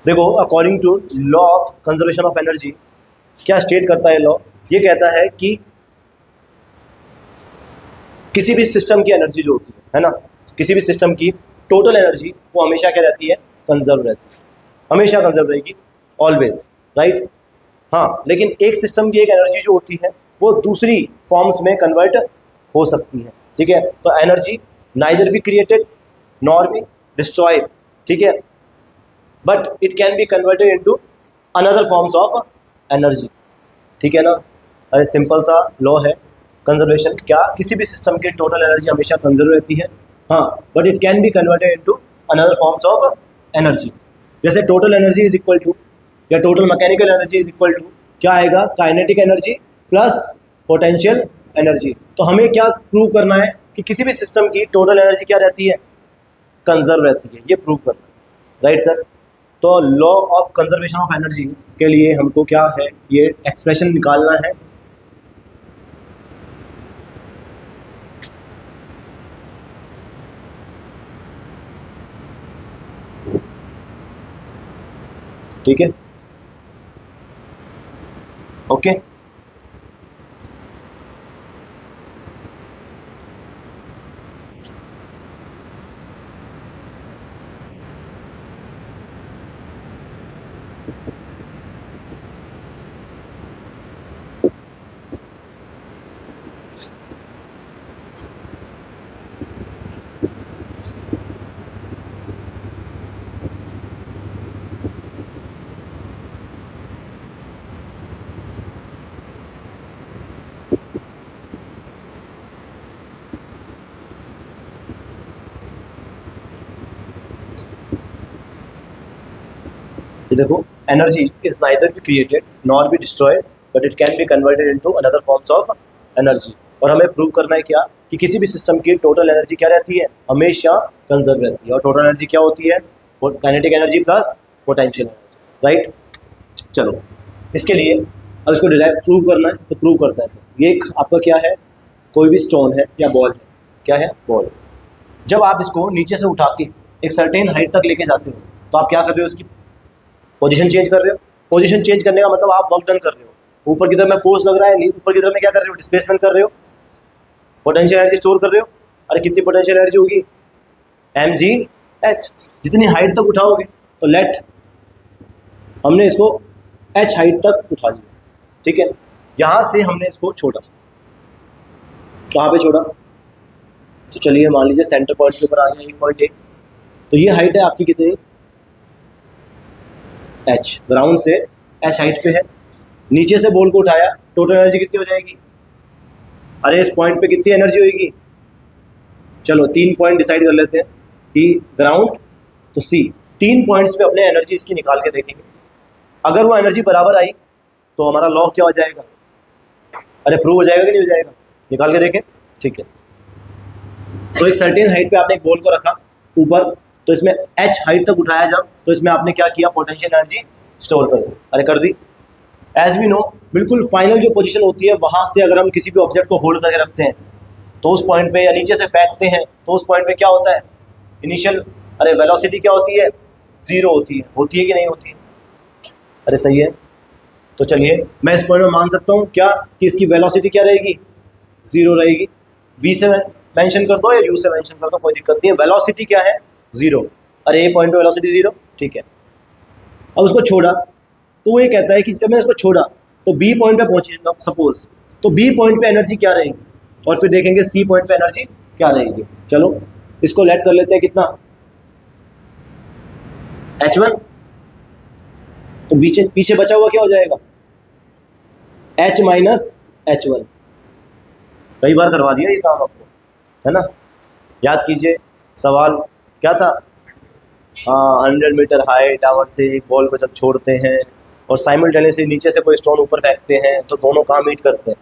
देखो, according to law of conservation of energy क्या state करता है लॉ? ये कहता है कि किसी भी सिस्टम की एनर्जी जो होती है ना, किसी भी सिस्टम की टोटल एनर्जी वो हमेशा क्या रहती है? कंजर्व रहती है, हमेशा कंजर्व रहेगी, ऑलवेज, राइट। हाँ, लेकिन एक सिस्टम की एक एनर्जी जो होती है वो दूसरी फॉर्म्स में कन्वर्ट हो सकती है, ठीक है। तो energy neither be created nor be destroyed, ठीक है, but it can be converted into another forms of energy, ठीक है ना। अरे सिंपल सा लॉ है कंजर्वेशन, क्या किसी भी सिस्टम की टोटल एनर्जी हमेशा कंजर्व रहती है, हाँ, but it can be converted into another forms of energy. जैसे total energy is equal to, या total mechanical energy is equal to क्या आएगा? Kinetic energy plus potential energy. तो हमें क्या प्रूव करना है कि किसी भी सिस्टम की टोटल एनर्जी क्या रहती है? कंजर्व रहती है, ये प्रूव करना है, राइट सर। तो law of conservation of energy के लिए हमको क्या है, ये एक्सप्रेशन निकालना है। ठीक है, ओके। देखो, energy is neither be created nor be destroyed but it can be converted into another forms of energy. और हमें प्रूव करना है क्या कि किसी भी सिस्टम की टोटल एनर्जी क्या रहती है? हमेशा कंजर्व रहती है। और टोटल एनर्जी क्या होती है? Kinetic energy plus potential energy, right. चलो, इसके लिए अब इसको डायरेक्ट प्रूव करना है तो प्रूव करता है सर। ये एक आपका क्या है? कोई भी स्टोन है या बॉल है, क्या है? बॉल। जब आप इसको नीचे से उठा के एक सर्टेन हाइट तक लेके जाते हो तो आप क्या कर रहे हो? इसकी पोजीशन चेंज कर रहे हो। पोजीशन चेंज करने का मतलब आप वर्क डन कर रहे हो। ऊपर की तरफ में फोर्स लग रहा है, ऊपर की तरफ में क्या कर रहे हो? डिस्प्लेसमेंट कर रहे हो, पोटेंशियल एनर्जी स्टोर कर रहे हो। अरे कितनी पोटेंशियल एनर्जी होगी? mgh। जितनी हाइट तक उठाओगे तो लेट, हमने इसको h हाइट तक उठा लिया, ठीक है। यहाँ से हमने इसको छोड़ा, कहाँ पे छोड़ा? तो चलिए मान लीजिए सेंटर पॉइंट के ऊपर आ गया 1.1। तो ये हाइट है आपकी कितनी? h। ग्राउंड से h हाइट पे है। नीचे से बॉल को उठाया, टोटल एनर्जी कितनी हो जाएगी? अरे इस पॉइंट पे कितनी एनर्जी होगी? चलो 3 पॉइंट डिसाइड कर लेते हैं कि ग्राउंड तो सी, 3 पॉइंट्स पे अपने एनर्जी इसकी निकाल के देखेंगे। अगर वो एनर्जी बराबर आई तो हमारा लॉ क्या हो जाएगा? अरे प्रूव हो जाएगा कि नहीं हो जाएगा? निकाल के देखें, ठीक है। तो एक सर्टेन हाइट पे आपने एक बॉल को रखा ऊपर, तो इसमें h हाइट तक उठाया जब, तो इसमें आपने क्या किया? पोटेंशियल एनर्जी स्टोर कर दी। अरे कर दी। एज वी नो, बिल्कुल फाइनल जो पोजीशन होती है वहाँ से अगर हम किसी भी ऑब्जेक्ट को होल्ड करके रखते हैं तो उस पॉइंट पे, या नीचे से फेंकते हैं तो उस पॉइंट पे क्या होता है? इनिशियल, अरे वेलोसिटी क्या होती है? 0 होती है कि नहीं होती है? अरे सही है। तो चलिए मैं इस पॉइंट में मान सकता हूँ क्या कि इसकी वेलोसिटी क्या रहेगी? 0 रहेगी। v से मेंशन कर दो या u से मेंशन कर दो, कोई दिक्कत नहीं है। वेलोसिटी क्या है? 0। अरे ए पॉइंट पे वेलोसिटी 0, ठीक है। अब उसको छोड़ा तो वो ये कहता है कि जब मैं इसको छोड़ा तो बी पॉइंट पे पहुंचेगा सपोज, तो बी पॉइंट पे एनर्जी क्या रहेगी, और फिर देखेंगे सी पॉइंट पे एनर्जी क्या रहेगी। चलो इसको लेट कर लेते हैं, कितना? h1। तो पीछे बचा हुआ क्या हो जाएगा? h minus h1। कई बार करवा दिया ये काम आपको, है ना। याद कीजिए सवाल क्या था? हाँ, 100 मीटर हाइट टावर से एक बॉल को जब छोड़ते हैं और साइमल्टेनियसली नीचे से कोई स्टोन ऊपर फेंकते हैं तो दोनों कहाँ मीट करते हैं?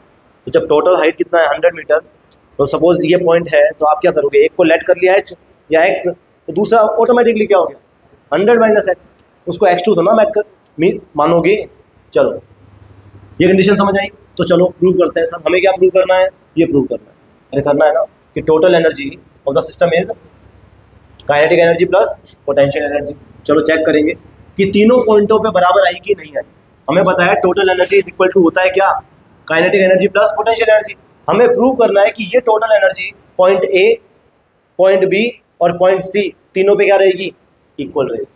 तो जब टोटल हाइट कितना है? 100 मीटर। तो सपोज ये पॉइंट है तो आप क्या करोगे? एक को लेट कर लिया h या x, तो दूसरा ऑटोमेटिकली क्या हो गया? 100 माइनस x। उसको x2 तो ना मैट कर मानोगे। चलो ये कंडीशन समझ आई। तो चलो प्रूव करते हैं सर। हमें क्या प्रूव करना है? ये प्रूव करना है, अरे करना है ना, कि total energy of the system is kinetic energy plus potential energy. चलो चेक करेंगे। कि तीनों पॉइंटों पे बराबर आई कि नहीं आई। हमें पता है total energy is equal to होता है क्या, kinetic energy plus potential energy. हमें प्रूव करना है कि ये total energy point A, point B और पॉइंट सी तीनों पे क्या रहेगी, इक्वल रहेगी।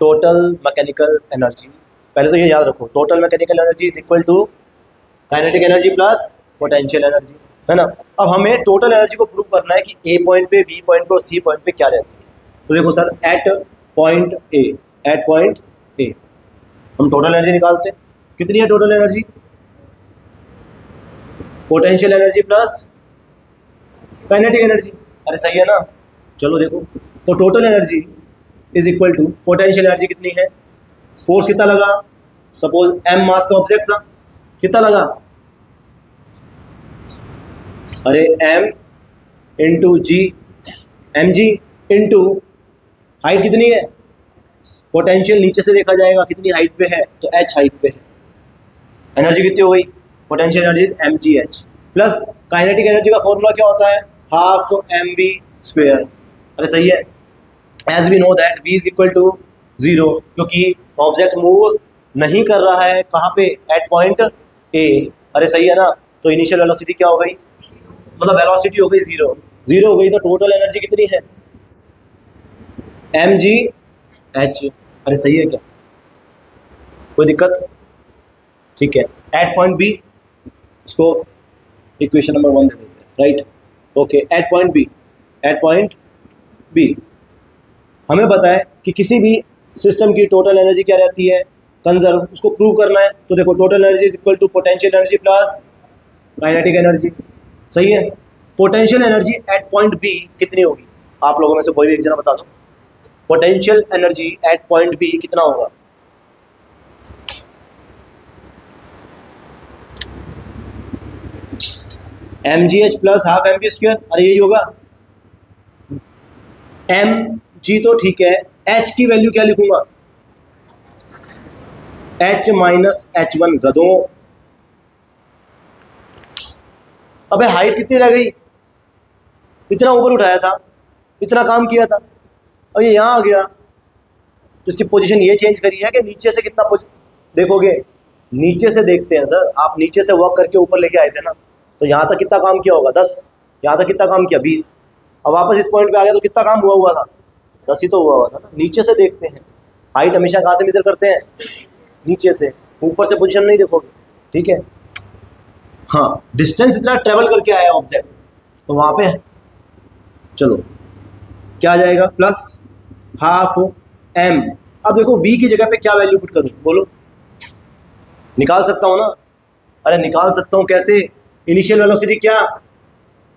टोटल मैकेनिकल एनर्जी, पहले तो ये याद रखो, total mechanical energy is equal to kinetic energy plus potential energy, है ना। अब हमें टोटल एनर्जी को प्रूव करना है कि ए पॉइंट पे, बी पॉइंट पे और सी पॉइंट पे क्या रहती है। तो देखो सर, एट पॉइंट ए हम टोटल एनर्जी निकालते हैं। कितनी है total energy, potential energy plus kinetic energy. अरे सही है ना। चलो देखो, तो total energy is equal to potential energy कितनी है, फोर्स कितना लगा, सपोज एम मास का ऑब्जेक्ट था, कितना लगा, अरे एम इंटू जी, एम जी इंटू हाइट कितनी है, पोटेंशियल नीचे से देखा जाएगा कितनी हाइट पे है, तो एच हाइट पे है। एनर्जी कितनी हो गई, potential energy M G H plus kinetic energy का फॉर्मूला क्या होता है, हाफ एम वी स्क्वेयर। अरे सही है, as we know that V is equal to 0, क्योंकि ऑब्जेक्ट मूव नहीं कर रहा है कहाँ पे, एट पॉइंट ए। अरे सही है ना। तो इनिशियल वेलोसिटी क्या हो गई, मतलब वेलोसिटी हो गई 0 हो गई। तो टोटल एनर्जी कितनी है, एम जी एच। अरे सही है क्या, कोई दिक्कत, ठीक है। एट पॉइंट बी, इसको इक्वेशन नंबर 1 दे देते हैं, right, okay. At point B हमें पता है कि किसी भी सिस्टम की टोटल एनर्जी क्या रहती है, कंजर्व, उसको प्रूव करना है। तो देखो, total energy is equal to potential energy plus kinetic energy, सही है। Potential energy at point B कितनी होगी, आप लोगों में से कोई भी एक जना बता दो, potential energy at point B कितना होगा, M G H plus half M B square. अरे यही होगा, एम जी तो ठीक है, एच की वैल्यू क्या लिखूंगा, एच माइनस एच वन। गधों, अबे हाइट कितनी रह गई, इतना ऊपर उठाया था, इतना काम किया था, अब ये यहाँ आ गया, तो इसकी पोजीशन ये चेंज करी है कि नीचे से कितना देखोगे, नीचे से देखते हैं सर, आप नीचे से वर्क करके ऊपर लेके आए थे ना, तो यहाँ तक कितना काम किया होगा, 10, यहाँ तक कितना काम किया, 20, अब वापस इस पॉइंट पे आ गया तो कितना काम हुआ था, 10 ही तो हुआ था ना। नीचे से देखते हैं, हाइट हमेशा कहाँ से मेजर करते हैं, नीचे से, ऊपर से पोजीशन नहीं देखोगे, ठीक है। हाँ, डिस्टेंस इतना ट्रेवल करके आया ऑब्जेक्ट, तो वहाँ पे चलो क्या आ जाएगा, प्लस हाफ एम। अब देखो v की जगह पे क्या वैल्यू पुट करूँ, बोलो, निकाल सकता हूँ ना, अरे निकाल सकता हूँ, कैसे, इनिशियल वेलोसिटी क्या,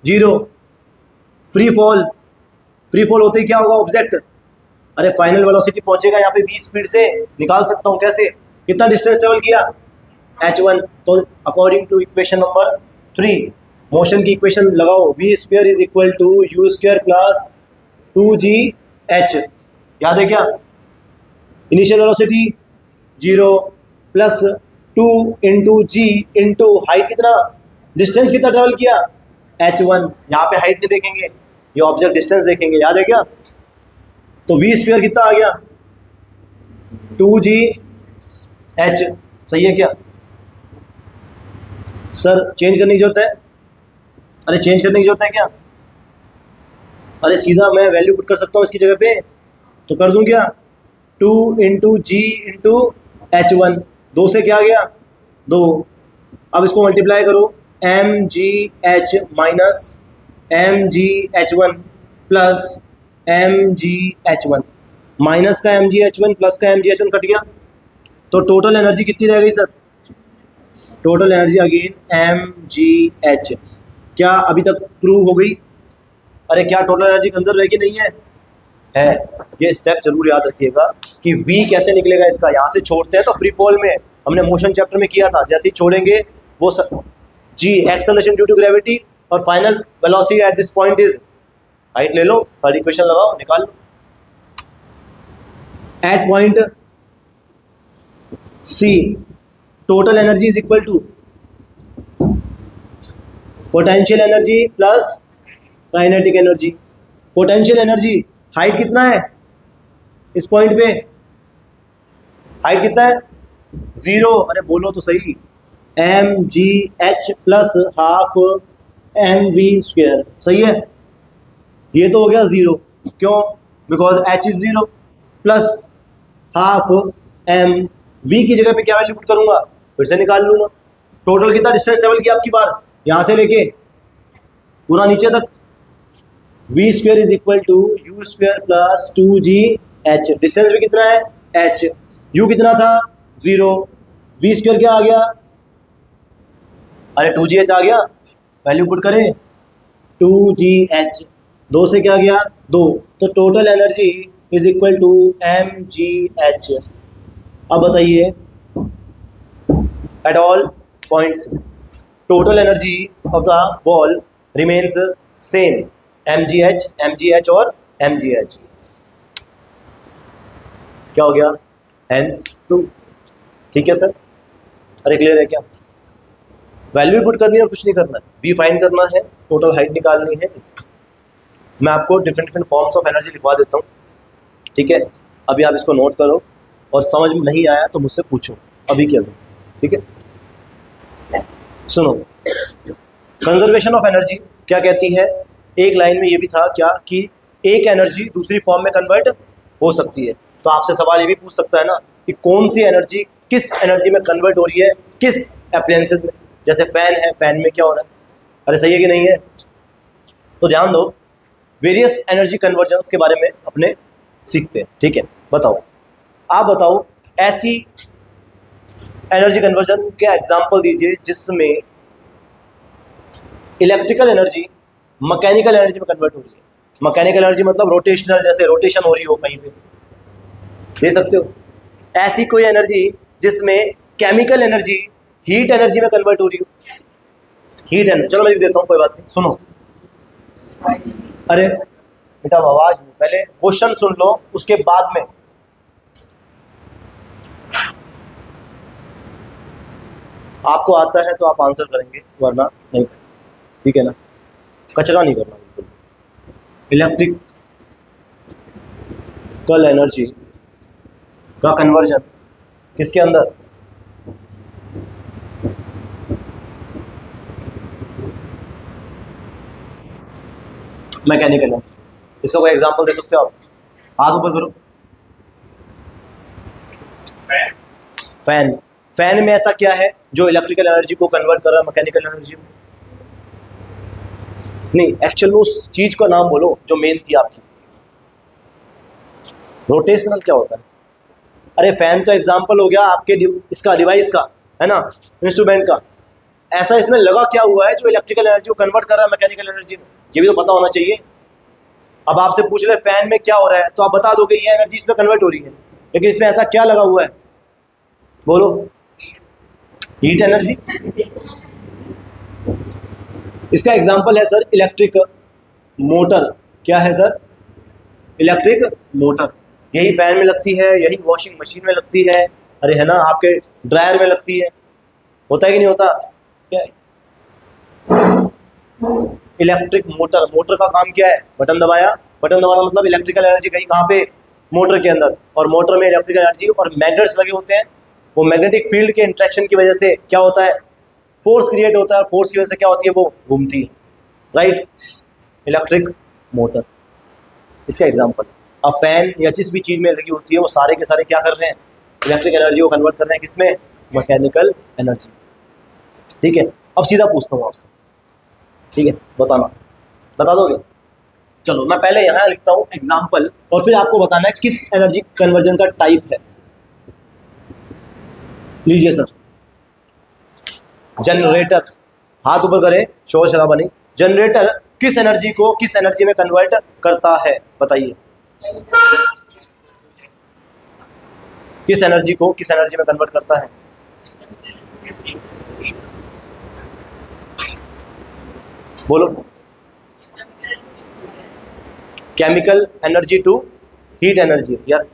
0, फ्री फॉल होते ही क्या होगा ऑब्जेक्ट, अरे फाइनल वेलोसिटी पहुंचेगा यहाँ पे v स्पीड से, निकाल सकता हूँ कैसे, कितना डिस्टेंस ट्रेवल किया, h1। तो according to equation number 3, motion की इक्वेशन लगाओ, v square is equal to u square plus 2gh, याद है क्या, initial velocity 0 plus 2 into G into height, कितना डिस्टेंस कितना ट्रेवल किया, h1। यहाँ पे हाइट नहीं देखेंगे, ये ऑब्जेक्ट डिस्टेंस देखेंगे, याद है क्या। तो v स्क्वायर कितना आ गया, 2gh, सही है क्या सर, चेंज करने की जरूरत है, अरे चेंज करने की जरूरत है क्या, अरे सीधा मैं वैल्यू पुट कर सकता हूँ इसकी जगह पे, तो कर दूं क्या, 2 इंटू जी इंटू h1, 2 से क्या गया 2, अब इसको मल्टीप्लाई करो, M G H minus M G H one plus M G H one, minus का M G H one plus का M G H one cut गया, तो टोटल एनर्जी कितनी रह गई sir, total energy again M G H. क्या अभी तक प्रूव हो गई, अरे क्या टोटल एनर्जी कंजर्व है कि नहीं है, है। ये स्टेप जरूर याद रखिएगा कि v कैसे निकलेगा इसका, यहाँ से छोड़ते हैं तो फ्री फॉल में हमने मोशन चैप्टर में किया था, जैसे ही छोड़ेंगे वो g acceleration due to gravity और final velocity at this point is height. ले लो, थर्ड इक्वेशन लगाओ, निकाल लो, at point c total energy is equal to potential energy plus kinetic energy. Potential energy height कितना है इस पॉइंट पे हाइट कितना है 0, अरे बोलो तो सही, mgh प्लस हाफ mv², सही है। ये तो हो गया 0, क्यों, because h is 0 plus half m, v की जगह पे क्या वैल्यू पुट करूंगा, फिर से निकाल लूंगा। टोटल कितना डिस्टेंस ट्रेवल किया आपकी बार, यहां से लेके पूरा नीचे तक, v² is equal to u² plus 2gh, distance भी कितना है h, u कितना था 0, v² क्या आ गया, अरे 2gh आ गया, वैल्यू पुट करें 2gh, 2 से क्या गया 2, तो total energy is equal to mgh। अब बताइए at all points total energy of the ball remains same, mgh और mgh, क्या हो गया हेंस 2, ठीक है सर, अरे क्लियर है क्या, वैल्यू पुट करनी है और कुछ नहीं करना है, वी फाइंड करना है, टोटल हाइट निकालनी है। मैं आपको different different forms of energy लिखवा देता हूँ, ठीक है, अभी आप इसको नोट करो और समझ में नहीं आया तो मुझसे पूछो अभी क्या करूँ, ठीक है। सुनो, कंजर्वेशन ऑफ एनर्जी क्या कहती है, एक लाइन में ये भी था क्या कि एक एनर्जी दूसरी फॉर्म में कन्वर्ट हो सकती है, तो आपसे सवाल ये भी पूछ सकता है ना कि कौन सी एनर्जी किस एनर्जी में कन्वर्ट हो रही है, किस एप्लायंसेस में, जैसे फैन है, फैन में क्या हो रहा है, अरे सही है कि नहीं है। तो ध्यान दो, वेरियस एनर्जी कन्वर्जन्स के बारे में अपने सीखते हैं, ठीक है। बताओ, आप बताओ ऐसी एनर्जी कन्वर्जन के एग्जांपल दीजिए जिसमें इलेक्ट्रिकल एनर्जी मैकेनिकल एनर्जी में कन्वर्ट हो रही है। मैकेनिकल एनर्जी मतलब रोटेशनल, जैसे रोटेशन हो रही हो कहीं पे, दे सकते हो। ऐसी कोई एनर्जी जिसमें केमिकल एनर्जी हीट एनर्जी में कन्वर्ट हो रही हो, हीट एनर्जी, चलो मैं लिख देता हूँ, कोई बात नहीं, सुनो, अरे बेटा आवाज नहीं, पहले क्वेश्चन सुन लो उसके बाद में, आपको आता है तो आप आंसर करेंगे वरना नहीं, ठीक है ना, कचरा नहीं करना बिल्कुल। इलेक्ट्रिकल एनर्जी का कन्वर्जन किसके अंदर, मैकेनिकल एनर्जी। इसका कोई एग्जांपल दे सकते हो आप, हाथ ऊपर करो। फैन, फैन में ऐसा क्या है जो इलेक्ट्रिकल एनर्जी को कन्वर्ट कर रहा है मैकेनिकल एनर्जी में, नहीं एक्चुअल उस चीज का नाम बोलो जो मेन थी आपकी। रोटेशनल क्या होता है, अरे फैन तो एग्जांपल हो गया आपके इसका, डिवाइस का है ना, इंस्ट्रूमेंट का, ऐसा इसमें लगा क्या हुआ है जो इलेक्ट्रिकल एनर्जी को कन्वर्ट कर रहा है मैकेनिकल एनर्जी में, ये भी तो पता होना चाहिए। अब आपसे पूछ रहे फैन में क्या हो रहा है तो आप बता दोगे ये एनर्जी इसमें कन्वर्ट हो रही है, लेकिन इसमें ऐसा क्या लगा हुआ है, बोलो, हीट एनर्जी। इसका एग्जांपल है सर इलेक्ट्रिक मोटर, क्या है सर, इलेक्ट्रिक मोटर, यही फैन में लगती है, यही वॉशिंग मशीन में लगती है, अरे है ना, आपके ड्रायर में लगती है, होता है कि नहीं होता, क्या है इलेक्ट्रिक मोटर, मोटर का काम क्या है, बटन दबाया, बटन दबाना मतलब इलेक्ट्रिकल एनर्जी गई कहाँ पे, मोटर के अंदर, और मोटर में इलेक्ट्रिकल एनर्जी और मैग्नेट्स लगे होते हैं, वो मैग्नेटिक फील्ड के इंट्रैक्शन की वजह से क्या होता है, फोर्स क्रिएट होता है, और फोर्स की वजह से क्या होती है, वो घूमती है, राइट, इलेक्ट्रिक मोटर इसका एग्जांपल। अब फैन या जिस भी चीज़ में लगी होती है वो सारे के सारे क्या कर रहे हैं, इलेक्ट्रिक एनर्जी को कन्वर्ट कर रहे हैं किसमें, मैकेनिकल एनर्जी, ठीक है। अब सीधा पूछता हूँ आपसे, ठीक है, बताना, बता दोगे, चलो मैं पहले यहाँ लिखता हूँ एग्जाम्पल और फिर आपको बताना है किस एनर्जी कन्वर्जन का टाइप है। लीजिए सर, जनरेटर, हाथ ऊपर करें, शोर शराबा नहीं, जनरेटर किस एनर्जी को किस एनर्जी में कन्वर्ट करता है, बताइए, किस एनर्जी को किस एनर्जी में कन्वर्ट करता है, बोलो, chemical energy to heat energy. यार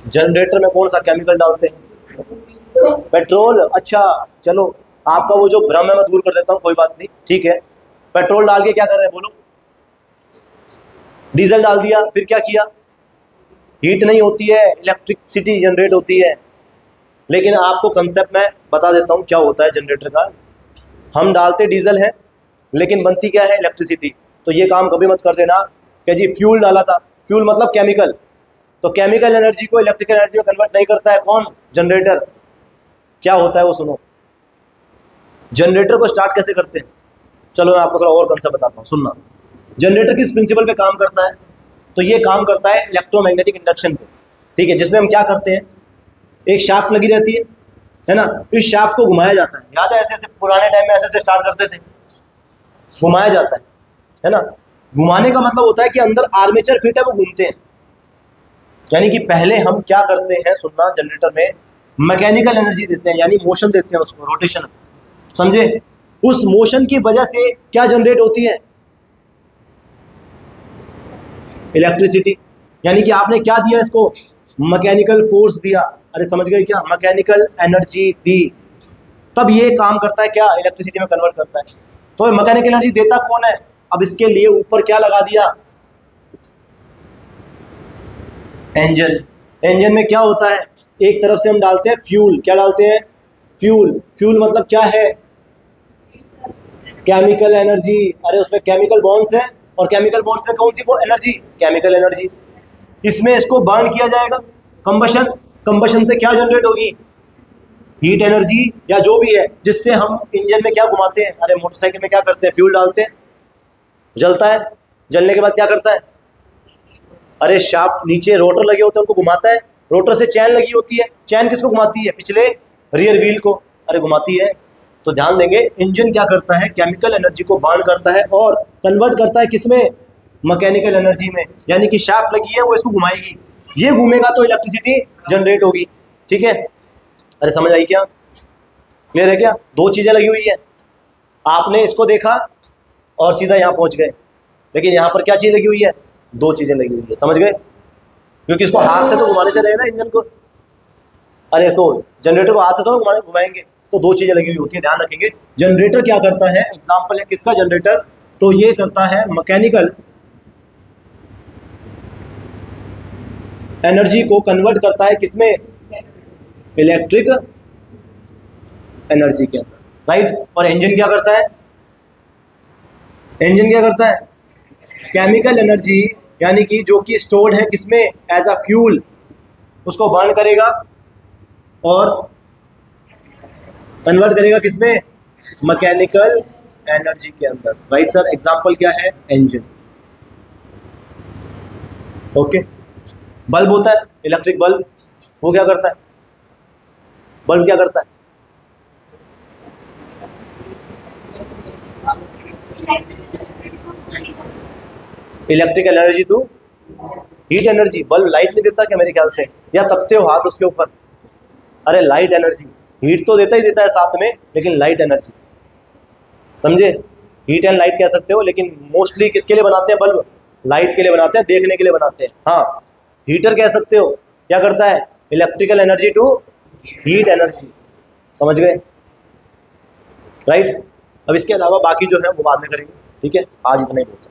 जनरेटर में कौन सा केमिकल डालते हैं, पेट्रोल, अच्छा चलो आपका वो जो भ्रम है मैं दूर कर देता हूँ, कोई बात नहीं, ठीक है, पेट्रोल डाल के क्या कर रहे हैं, बोलो, डीजल डाल दिया, फिर क्या किया, हीट नहीं होती है, इलेक्ट्रिसिटी जनरेट होती है। लेकिन आपको कंसेप्ट मैं बता देता हूँ क्या होता है जनरेटर का। हम डालते डीजल है, लेकिन बनती क्या है, इलेक्ट्रिसिटी। तो ये काम कभी मत कर देना कि जी फ्यूल डाला था, फ्यूल मतलब केमिकल, तो केमिकल एनर्जी को इलेक्ट्रिकल एनर्जी में कन्वर्ट नहीं करता है कौन, जनरेटर। क्या होता है वो सुनो। जनरेटर को स्टार्ट कैसे करते हैं, चलो मैं आपको थोड़ा और कंसेप्ट बताता हूँ, सुनना। जनरेटर किस प्रिंसिपल पे काम करता है, तो ये काम करता है इलेक्ट्रोमैग्नेटिक इंडक्शन पे, ठीक है। जिसमें हम क्या करते हैं, एक शाफ्ट लगी रहती है ना, इस शाफ्ट को घुमाया जाता है। याद है ऐसे ऐसे पुराने टाइम में ऐसे ऐसे स्टार्ट करते थे, घुमाया जाता है ना। घुमाने का मतलब होता है कि अंदर आर्मेचर फिट है, वो घूमते हैं। यानी कि पहले हम क्या करते हैं, सुनना, जनरेटर में मैकेनिकल एनर्जी देते हैं, यानी मोशन देते हैं उसको, रोटेशन, समझे। उस मोशन की वजह से क्या जनरेट होती है, इलेक्ट्रिसिटी। यानी कि आपने क्या दिया इसको, मैकेनिकल फोर्स दिया, अरे समझ गए क्या, मैकेनिकल एनर्जी दी, तब ये काम करता है क्या, इलेक्ट्रिसिटी में कन्वर्ट करता है। तो मैकेनिकल एनर्जी देता कौन है, अब इसके लिए ऊपर क्या लगा दिया, इंजन। इंजन में क्या होता है, एक तरफ से हम डालते हैं फ्यूल, क्या डालते हैं, फ्यूल। फ्यूल मतलब क्या है, केमिकल एनर्जी। अरे उसमें केमिकल बॉन्ड्स है, और केमिकल बॉन्ड्स में कौन सी एनर्जी, केमिकल एनर्जी। इसमें इसको बर्न किया जाएगा, कंबशन। कंबशन से क्या जनरेट होगी, हीट एनर्जी या जो भी है, जिससे हम इंजन में क्या घुमाते हैं। अरे मोटरसाइकिल में क्या करते हैं, फ्यूल डालते हैं, जलता है, जलने के बाद क्या करता है, अरे शाफ्ट नीचे रोटर लगे होते हैं उनको घुमाता है, रोटर से चैन लगी होती है, चैन किसको घुमाती है, पिछले रियर व्हील को, अरे घुमाती है। तो ध्यान देंगे, इंजन क्या करता है, केमिकल एनर्जी को बर्न करता है और कन्वर्ट करता है किसमें, मैकेनिकल एनर्जी में। यानी कि शाफ्ट लगी है, वो इसको घुमाएगी, ये घूमेगा तो इलेक्ट्रिसिटी जनरेट होगी, ठीक है। अरे समझ आई क्या, क्लियर है क्या, दो चीजें लगी हुई है। आपने इसको देखा और सीधा यहाँ पहुंच गए, लेकिन यहाँ पर क्या चीज लगी हुई है, दो चीजें लगी हुई है, समझ गए। क्योंकि इसको हाथ से तो घुमाने से रहे ना इंजन को, अरे इसको जनरेटर को हाथ से तो घुमाएंगे, तो दो चीजें लगी हुई होती है, ध्यान रखेंगे। जनरेटर क्या करता है, एग्जाम्पल है किसका, जनरेटर, तो ये करता है मैकेनिकल एनर्जी को कन्वर्ट करता है किसमें, इलेक्ट्रिक एनर्जी के अंदर, राइट। और इंजन क्या करता है, इंजन क्या करता है, केमिकल एनर्जी, यानी कि जो कि स्टोर्ड है किसमें, एज अ फ्यूल, उसको बर्न करेगा और कन्वर्ट करेगा किसमें, मैकेनिकल एनर्जी के अंदर, राइट सर। एग्जांपल क्या है, इंजन, ओके। बल्ब होता है, इलेक्ट्रिक बल्ब, वो क्या करता है, बल्ब क्या करता है, electrical energy to heat energy. Bulb light नहीं देता क्या मेरे ख्याल से, या तपते हो हाथ उसके ऊपर, अरे लाइट एनर्जी, हीट तो देता ही देता है साथ में, लेकिन लाइट एनर्जी, समझे। हीट एंड लाइट कह सकते हो, लेकिन मोस्टली किसके लिए बनाते हैं बल्ब, लाइट के लिए बनाते हैं, देखने के लिए बनाते हैं। हाँ, हीटर कह सकते हो, क्या करता है, electrical energy to heat energy, समझ गए, राइट। अब इसके अलावा बाकी जो है वो बाद में करेंगे, ठीक है। आज इतना ही बहुत है।